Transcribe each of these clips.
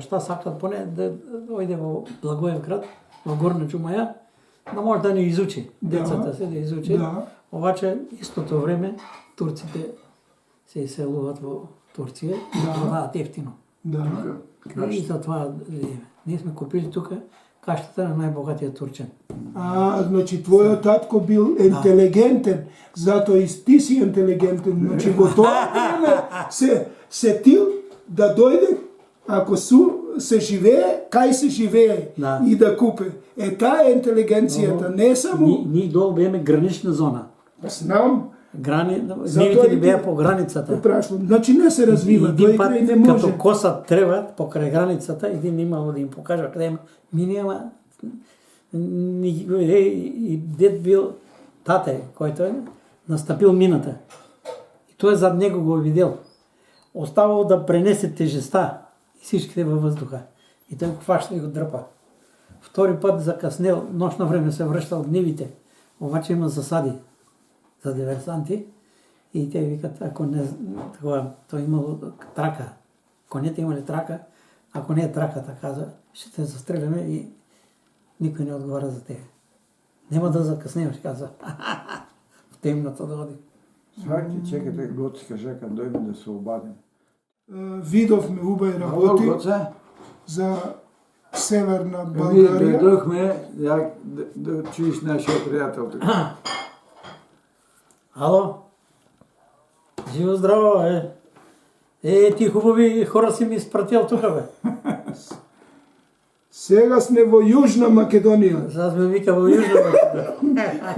Šta сакат поне да ојде во Благоевград, во Горна Џумаја, да може да не изучи, децата се да изучи. Обаче, истото време, турците се иселуваат во Турција и продаваат ефтино. И затоа ние сме купили тука каштата на најбогатиот турчен. Значи твојот татко бил интелигентен, затоа и ти си интелигентен. Значи во тоа време се сетил да дојде, ако се живее, кај се живее и да купе. Таа е интелигенцијата, не само... Ние долу беме гранична зона. Знам. Нивите ни беа по границата. Значи не се развива, тој крај не може. Като коса треба покрај границата, един имало да им покажа каде има минијама. И дед бил тате, којто е настапил мината. И тој зад него го видел. Оставал да пренесе тежеста и всичките във въздуха. И тој го фаща и го дрпа. Втори път закъснел, нощно време се връща от нивите. Обаче има засади за диверсанти и те викат, ако не, такова, то имало трака. Конете имали трака, ако не е траката, каза, ще те застреляме и никой не отговаря за те. Нема да закъснемеш, каза. В темното да оди. Сваки, чекате, Гоци каже, kad дойме да се обадим. Видовме убај работи за Северна Българија. Ние дойдохме да чуеш нашия приятел тук. Ало? Живо здраво, ти хубави хора си ми изпратил тука, бе. Сега сме во Јужна Македонија. Сега сме вика во Јужна Македонија.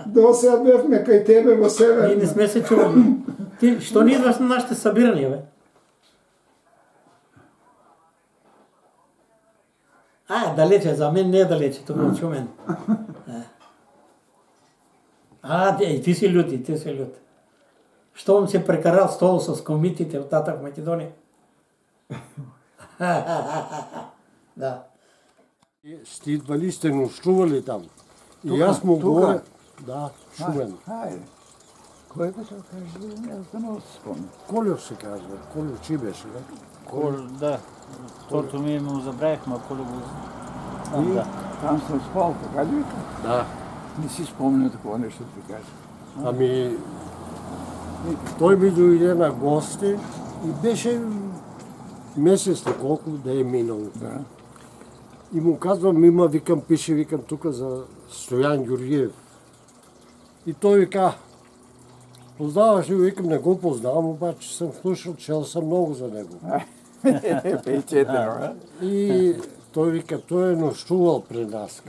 До сега бевме кај тебе во Северна. Ние не сме се чували. Ти, што не идваш на нашите събирания, бе? Далече, за мен не е далече, тук от Шумен. Ти си люти, ти си люти. Щом се прекарал стол с комитите от татък в Македония? Да. Сте идвали, сте нощували там. И аз му говоря... Да, Шумен. Кой беше каже? Аз да не се спомня. Колев се казва. Колев чи беше, да? Да. Тото ми му забравихме, Колев го... Там съм спал, така ли? Да. Не си спомня такова нещо да ти кажа. Ами... Той ми дойде на гости и беше месец на колко да е минал. Да. И му казвам, викам, пише, тук за Стоян Георгиев. И той вика, познаваш ли? Викам, не го познавам, обаче съм слушал, чел съм много за него. И той вика, той е нощувал при нас.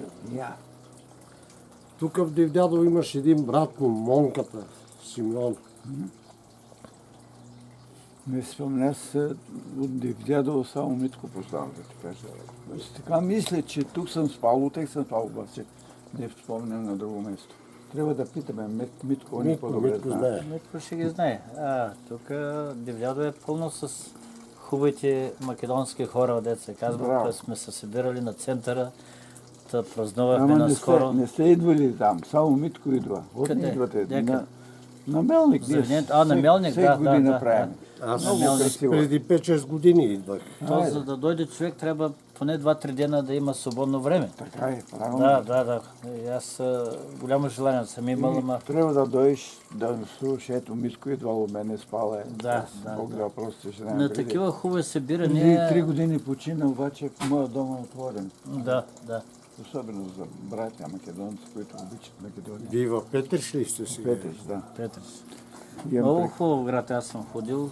Тук в Дивдядово имаш един брат му, Монката, Симеон. Не спомня се от Дивдядово, само Митко познавам, да ти кажа. Така мисля, че тук съм спал, утре съм спал, обаче не спомням на друго место. Трябва да питаме Митко, он по-добре знае. Митко ще ги знае. Тук Дивдядово е пълно с хубавите македонски хора, дето се казва. Сме се събирали на центъра, да празнувахме наскоро. Не сте идвали там, само Митко идва. Къде? Идвате на Мелник. На Мелник, всеки година правим. Аз преди 5-6 години идвах. За да дойде човек, трябва поне 2-3 дена да има свободно време. Така е, правилно. Да. И аз голямо желание съм имал, ама... Трябва да дойдеш, да слушаш, ето Митко идва у мене, спала е. Да. Просто ще На такива хубави събирания... 3 години почина, обаче моя дом е отворен. Да. Особено за братя македонци, които обичат Македония. Вие в Петрич ли сте си? Петрич, да. Петрич. Много хубав град, аз съм ходил.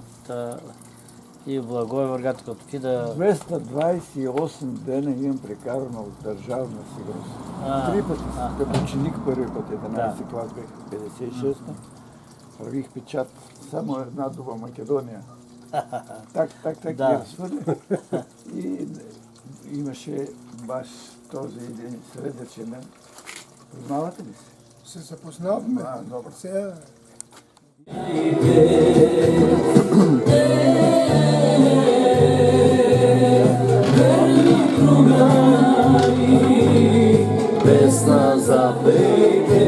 И в Благоевград, като отида... 228 дена имам прекарано от държавна сигурност. 3 пъти, като ученик първи път, 11 клас бех, 56-та. Правих печат само една дума Македония. Так, ги разхвърля. И имаше баш този един средъчен. Познавате ли се? Се запознаваме. Добре. Pesna zapejte,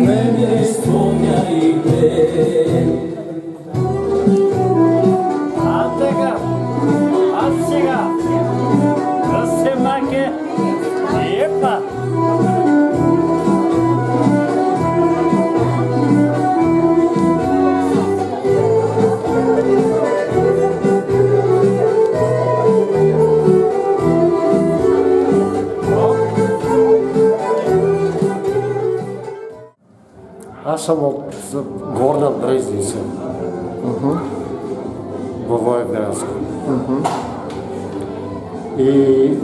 mene spomnjajte. Сега, аз Аз съм от Горна Брезница. Във Воевградско. И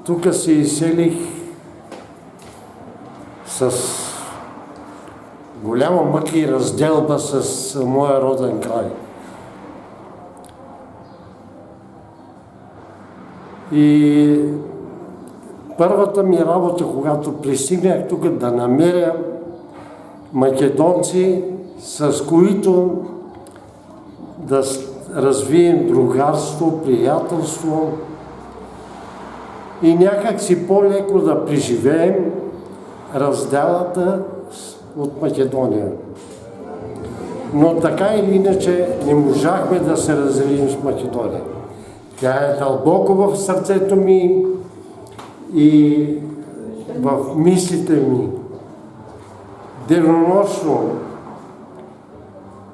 тук се изселих с голяма мъка и разделба с моя роден край. И първата ми работа, когато пристигнах тук, да намеря македонци, с които да развием другарство, приятелство и някак си по-леко да преживеем разделата от Македония. Но така или иначе не можахме да се разделим с Македония. Тя е дълбоко в сърцето ми и в мислите ми. Денонощно.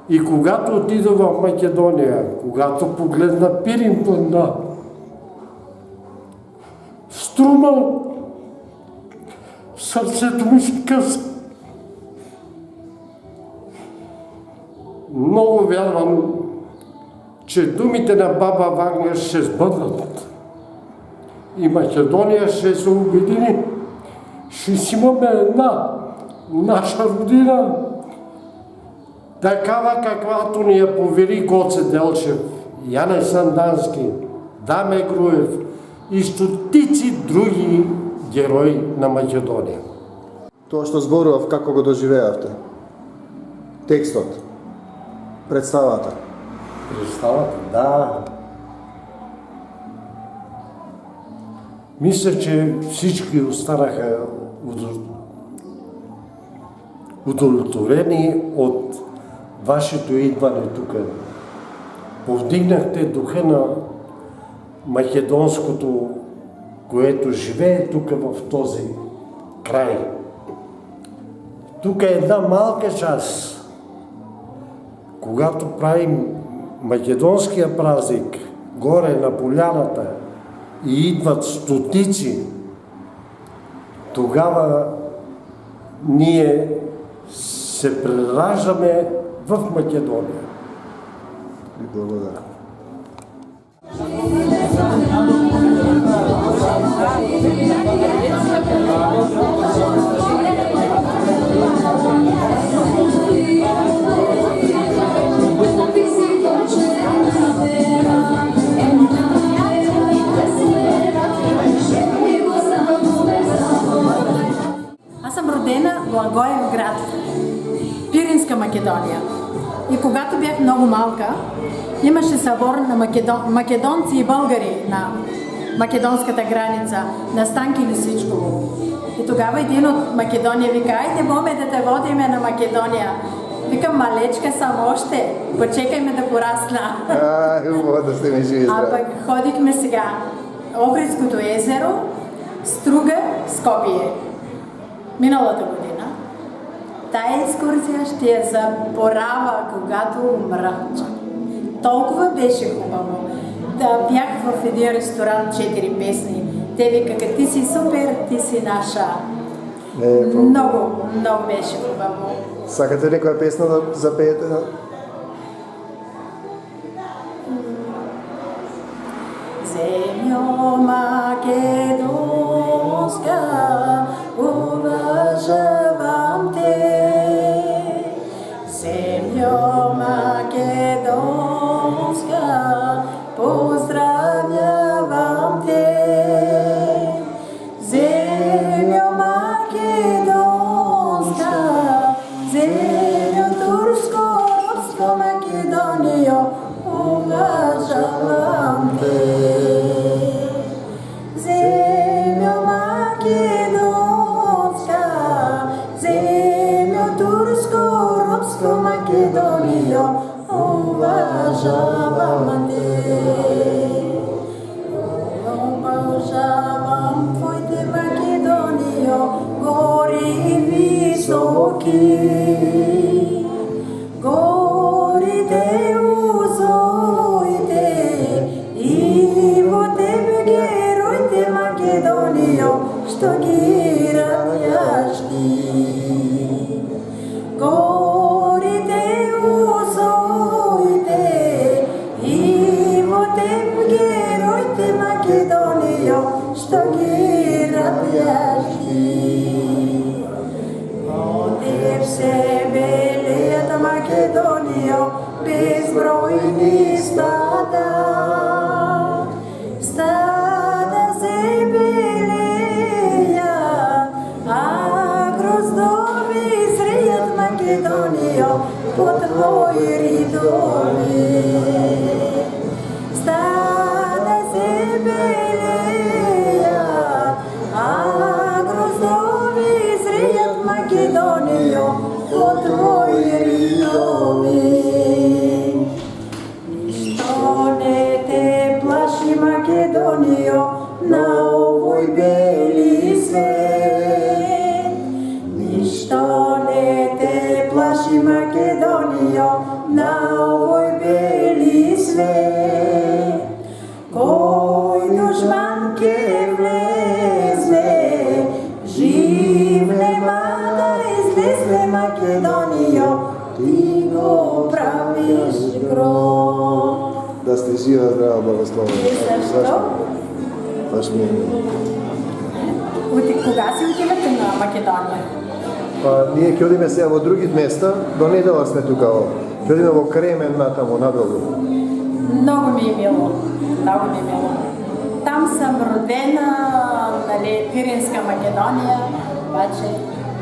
И когато отида в Македония, когато погледна Пирин плана, Струма, сърцето ми се къса. Много вярвам, че думите на баба Ваня ще сбъднат. И Македония ще се обедини. Ще си имаме една наша родина, такава каквато ни я повери Гоце Делчев, Яне Сандански, Даме Груев и стотици други герои на Македония. Тоа што зборував, како го доживеавте? Текстот, представата. Представата, да. Мисля, че всички останаха удовлетворени от вашето идване тук. Повдигнахте духа на македонското, което живее тук в този край. Тук е една малка част. Когато правим македонския празник горе на поляната и идват стотици, тогава ние се прераждаме в Македония. Ви благодаря. Аз съм родена в Благоевград, Пиринска Македония. И когато бях много малка, имаше събор на македонци и българи на македонската граница, на Станки Лисичково. И тогава един от Македония вика: айде, боме да те водиме на Македония. Викам: малечка съм още, почекай ме да порасна. Хубаво да сте ми живи А здрави. пък ходихме сега Охридското езеро, Струга, Скопие. Миналата година. Тая екскурзия ще я заборава, когато умра. Толкова беше хубаво. Да бях в един ресторант 4 песни. Те викаха: ти си супер, ти си наша. Много, много беше хубаво. Сакате некоја песна да запеете? Земјо македонска, уважавам те. Земјо македонска, поздравјавам те. Земјо македонска, земјо турско робство Македонијо, уважавам те. Земјо македонска, земјо турско робство Македонијо, уважавам те. Уважавам твоите Македонијо, гори високи. Горите узоите и во тебе героите Македонијо, što ги радящи. Горите узоите и во теб героите Македонијо, што ги радящи. Во теб се белејат Македонијо, безбројни стада. Стада се белеја, а гроздови зрејат Македонијо, по твои ридови. Стада се белеја, а гроздови зрејат Македонијо, по твои ридови. Македонијо, на овој бели свет. Ништо не те плаши Македонијо, на овој бели свет. Кој душман ке влезе, жив нема да излезе Македонијо, ти го правиш гром. Да сте жива, здрава, благословена. Зашто? Баш ми е мило. Кога си отивате на Македонија? Па, ние ќе одиме сега во други места, до недела сме тука. Ќе одиме во Кремен натаму, надолу. Много ми е мило. Много ми е мило. Там съм родена, нали, Пиринска Македонија, обаче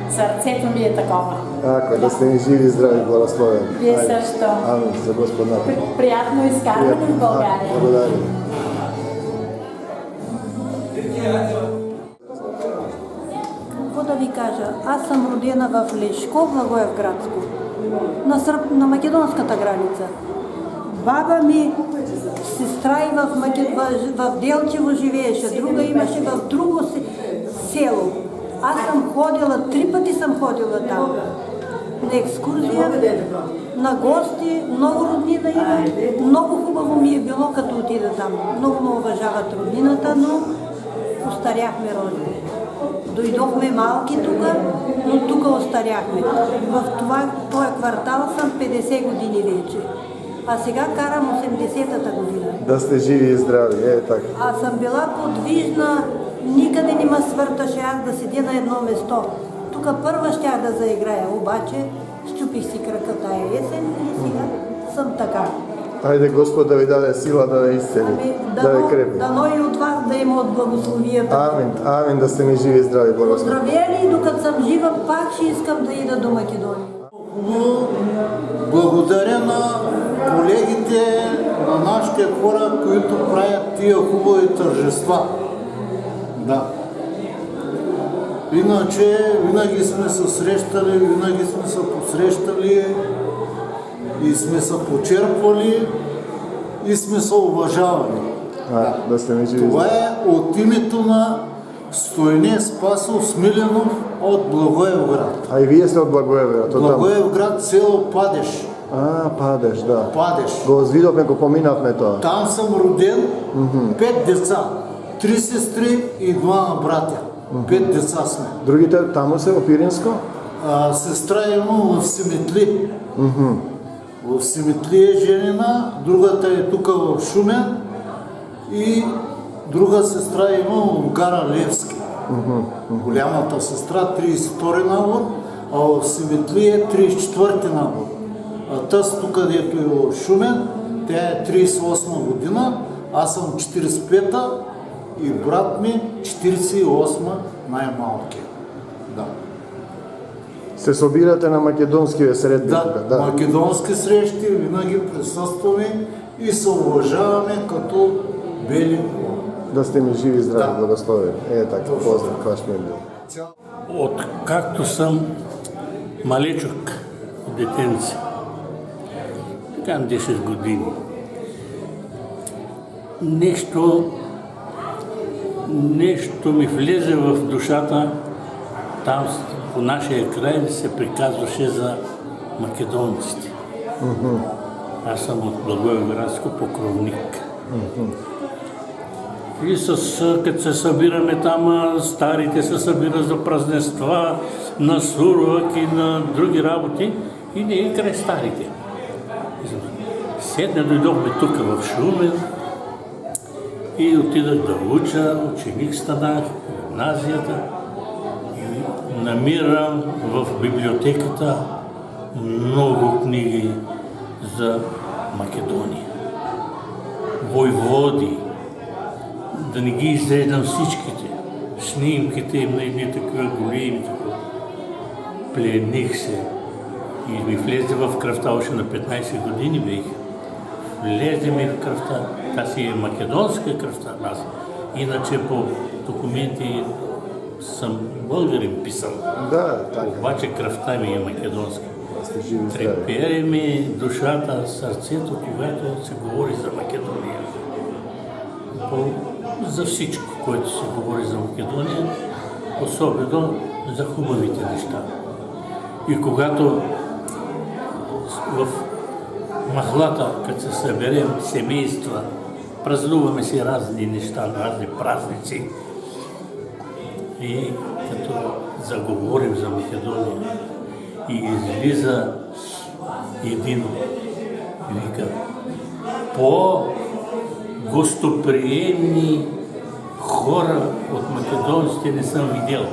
сърцето ми е такова. Така, да сте ни живи, здрави, благословени. Вие също. Амин, за Господ напред. Приятно изкарване в България. Благодаря. Какво да ви кажа? Аз съм родена в Лешко, Благоевградско, на македонската граница. Баба ми, сестра и в Делчево живееше, друга имаше в друго село. Аз съм ходила, 3 пъти съм ходила там. На екскурзия, на гости, много роднина има. Много хубаво ми е било, като отида там. Много ме уважават роднината, но остаряхме родини. Дойдохме малки тук, но тук остаряхме. В този квартал съм 50 години вече. А сега карам 80-та година. Да сте живи и здрави, така. Аз съм била подвижна, никъде не ме свърташе аз да седя на едно место. Тук първа щях да заиграя, обаче щупих си крака тая есен и сега съм така. Айде Господ да ви даде сила да ви изцели, да ви крепи. Дано и от вас да има от благословията. Амин, амин, да сте ми живи и здрави, благословени. Здравели, докато съм жива, пак ще искам да ида до Македония. Благодаря на колегите, на нашите хора, които правят тия хубави тържества. Да. Иначе винаги сме се срещали, винаги сме се посрещали и сме се почерпвали и сме се уважавали. Да сте ми живи. Това е от името на Стоене Спасов Смиленов от Благоевград. А и вие сте от Благоевград? Благоевград, село Падеш. Падеш, да. Падеш. Го видовме, го поминавме това. Там съм роден, 5 деца, 3 сестри и 2 братя. 5 деца сме. Другите тамо се, в Пиринско? Сестра има в Симитли. В Симитли е женена, другата е тук в Шумен и друга сестра има в Гара Левски. Голямата сестра 32 набор, а в Симитли е 34 набор. А тъс тук, където е в Шумен, тя е 38 година, аз съм 45-та и брат ми 48-ма, най-малкият. Да. Се събирате на македонски средби? Да, македонски срещи, винаги присъстваме и се уважаваме като бели хора. Да сте ми живи и здрави, благословени. Така, поздрав, кваш ми е бил. Откакто съм малечък, детенце, така 10 години, нещо ми влезе в душата, там по нашия край се приказваше за македонците. Аз съм от Благоевградско, Покровник. И като се събираме там, старите се събират за празненства, на сурвак и на други работи, и ние край старите. Седне дойдохме тук в Шумен и отидах да уча, ученик станах в гимназията и намирам в библиотеката много книги за Македония. Войводи, да не ги изреждам всичките, снимките им на едни такива големи, плених се и ми влезе в кръвта, още на 15 години бих. Влезе ми в кръвта, та си е македонска кръвта аз. Иначе по документи съм българин писал. Да, така. Обаче кръвта ми е македонска. Трепери ми душата, сърцето, когато се говори за Македония. За всичко, което се говори за Македония, особено за хубавите неща. И когато в махлата, като се съберем семейства, празнуваме си разни неща, разни празници, и като заговорим за Македония, и излиза един, вика, по-гостоприемни хора от македонците не съм видял.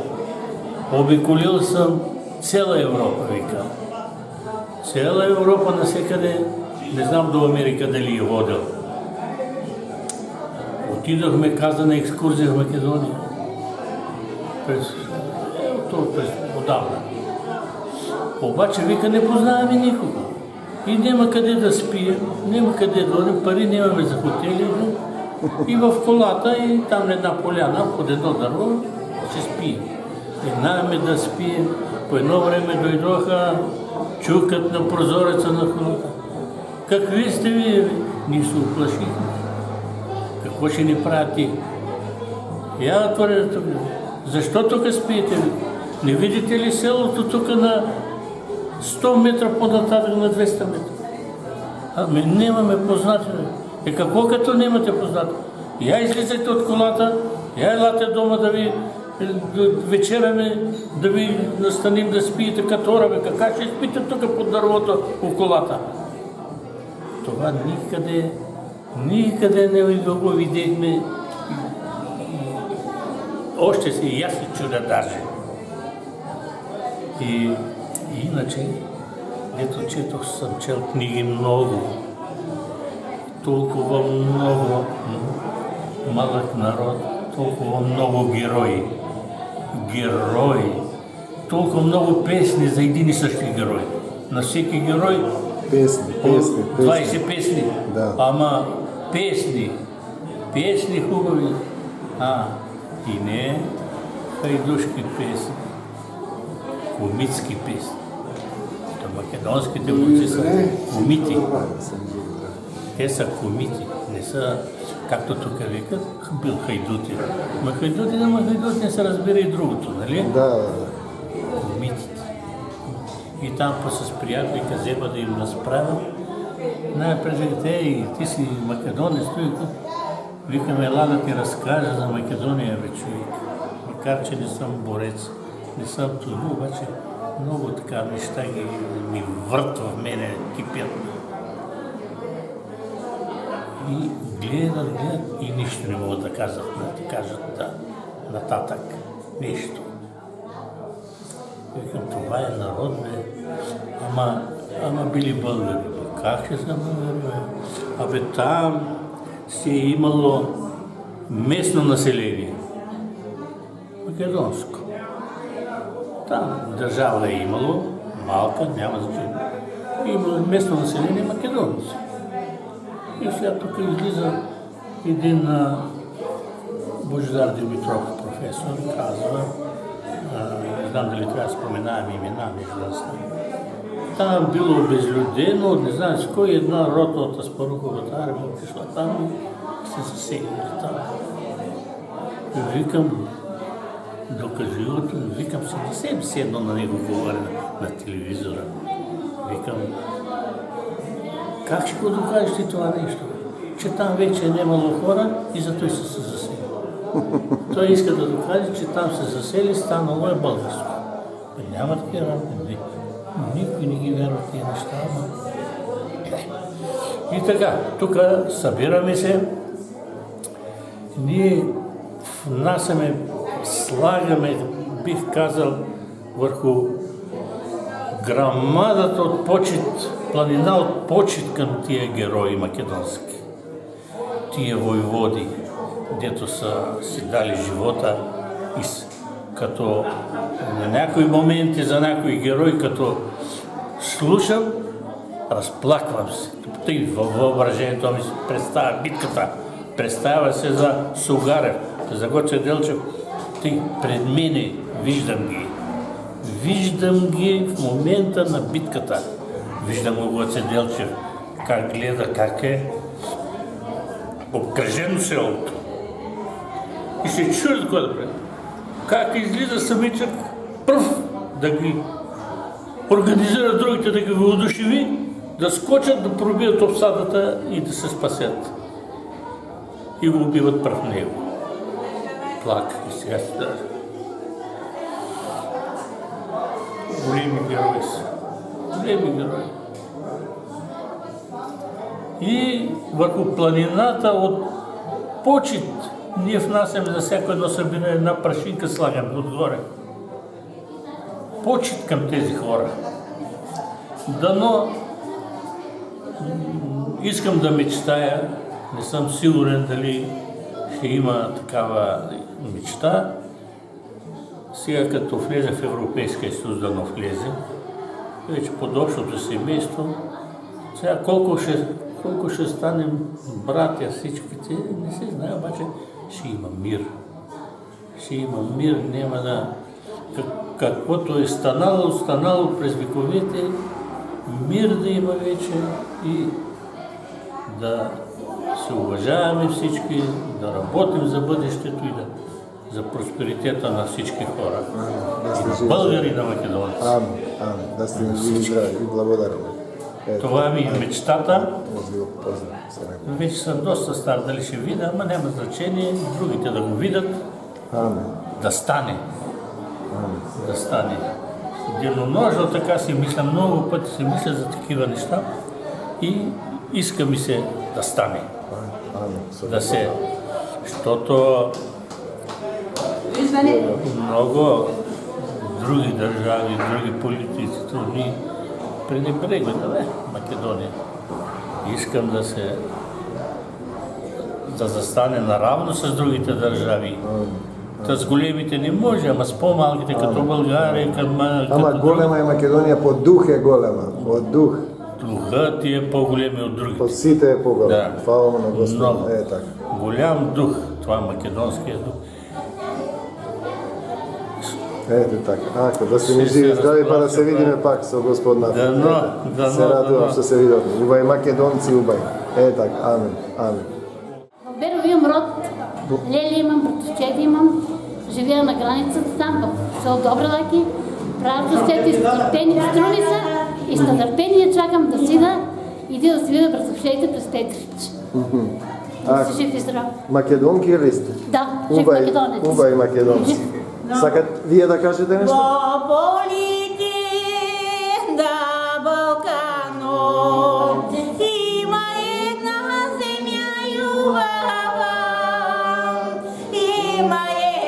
Обиколил съм цяла Европа, вика. Цяла Европа навсекъде, не знам до Америка дали е водил. Отидохме, каза, на екскурзия в Македония. През отдавна. Обаче, вика, не познаваме никого. И няма къде да спием, няма къде да ходим, пари нямаме за хотели. И в колата, и там на една поляна, под едно дърво, се спием. И нямаме да спием. По едно време дойдоха, чукат на прозореца на колата. Какви сте ви? Ние се уплашихме. Какво ще ни правят ти? Я отворя тук. Защо тук спиете ви? Не видите ли селото тук на 100 метра по-нататък, на 200 метра? Ами нямаме познати. Какво като нямате познати? Я излизайте от колата, я елате дома да ви вечераме, да ви настаним да спиете като орабе. Как ще спите тук под дървото у колата? Това никъде не го видихме. Още си и аз се чудя даже. И иначе, ето четох, съм чел книги много. Толкова много малък народ, толкова много герои. Толкова много песни за един и същи герой. На всеки герой Песни. 20 песни. Да. Ама песни хубави. И не хайдушки песни, комитски песни. Македонските бойци са комити. Те са комити, не са, както тук викат, бил хайдути. Ма хайдути не се разбира и другото, нали? Да. Комитите. И там с приятели казеба да им разправят. Най-пред те и ти си македонец, викаме, ела да ти разкажа за Македония, бе, човек. Макар, че не съм борец, не съм туди, обаче много така неща ми върт в мене, кипят. И гледат и нищо не могат да кажат нататък. Нищо. Викам, това е народ, бе. Ама били българи. Как ще са българи, бе? Абе, там си е имало местно население. Македонско. Там държава е имало, малка, няма значение. Имало местно население македонци. И сега тук излиза един Божидар Димитров, професор, казва, не знам дали трябва да споменавам имена, между нас. Там било обезлюдено, не знам с кой, една рота от Аспаруховата армия отишла там и се засегнали там. И викам, докажи го, викам се, не се седно на него говоря на телевизора. Викам, как ще го докажеш ти това нещо? Че там вече е немало хора и зато и са се засегнали. Той иска да докаже, че там се засели, станало е българско. Няма такива работи. Никой не ги вярва тия неща. И така, тук събираме се, ние внасяме, слагаме, бих казал, върху грамадата от почет, планина от почет към тия герои македонски. Тия войводи, дето са си дали живота и като на някои моменти за някои герой, като слушам, разплаквам се. Тъй във въображението ми се представя битката. Представя се за Сугарев, за Гоце Делчев. Тъй пред мене виждам ги. Виждам ги в момента на битката. Виждам го Гоце Делчев, как гледа, как е обкръжено селото. И се чуди какво да прави. Как излиза самичък пръв да ги организира другите, да ги въодушеви, да скочат, да пробият обсадата и да се спасят. И го убиват пръв него. Плак и сега си даже. Големи герои са. Големи герои. И върху планината от почет ние внасяме за всяко едно събиране една прашинка, слагаме отгоре. Почет към тези хора. Дано искам да мечтая, не съм сигурен дали ще има такава мечта. Сега като влезе в Европейския съюз, дано влезе, вече под общото семейство, сега колко ще станем братя всичките, не се знае, обаче ще има мир. Ще има мир, няма да... Каквото е станало през вековете, мир да има вече и да се уважаваме всички, да работим за бъдещето и за просперитета на всички хора. И на българи и на македонци. Амин. Да сте ми живи здрави и благодарни. Това ми е мечтата. Вече съм доста стар, дали ще видя, ама няма значение, другите да го видят. Да стане. Да стане. Деноножно така си мисля, много пъти си мисля за такива неща и иска ми се да стане. Да се... Защото много други държави, други политици, ни пренебрегват, Македония. Искам да застане наравно с другите държави. С големите не може, ама с по-малките, като България, Ама голема е Македония, по дух е голема, по дух. Духът ти е по-големи от другите. По сите е по-голем. Да. Хвала на Господа. Много. Така. Голям дух, това е македонския дух. Ето така. Ако да сте ми живи здрави, па да се видиме пак со Господ на Се радувам што се видовме. Убај македонци, убај. Така. Амин. Амин. В Берово имам род, лели имам, братовчети имам, живея на границата там, в село Добролаки, правят растете изтърпени, струни са и с нетърпение чакам да сида и да си видя братовчетите през Петрич. Да си жив и здрав. Македонки ли сте? Да, жив македонец. Убај македонци. Сакат вие да кажете нещо? Полите да Балкано има една земя юбава, има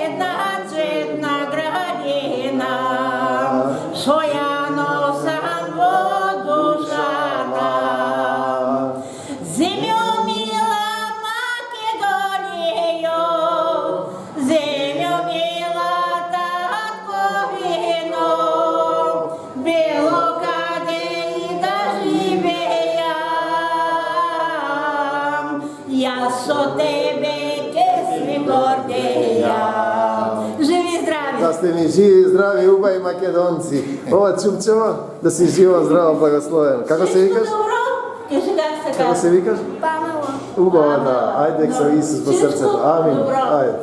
една цветна градина, своя носан во душата. Земя мила Македонијо, земя мила со тебе ке сме гордеја. Живи и здрави! Да сте ми живи и здрави, убај македонци. Ова Чупчева, да си жива, здрава, благословена. Како се викаш? Кажи как се Како се викаш? Памела. Убава, да. Ајде, со Исус по срцето. Амин. Ајде.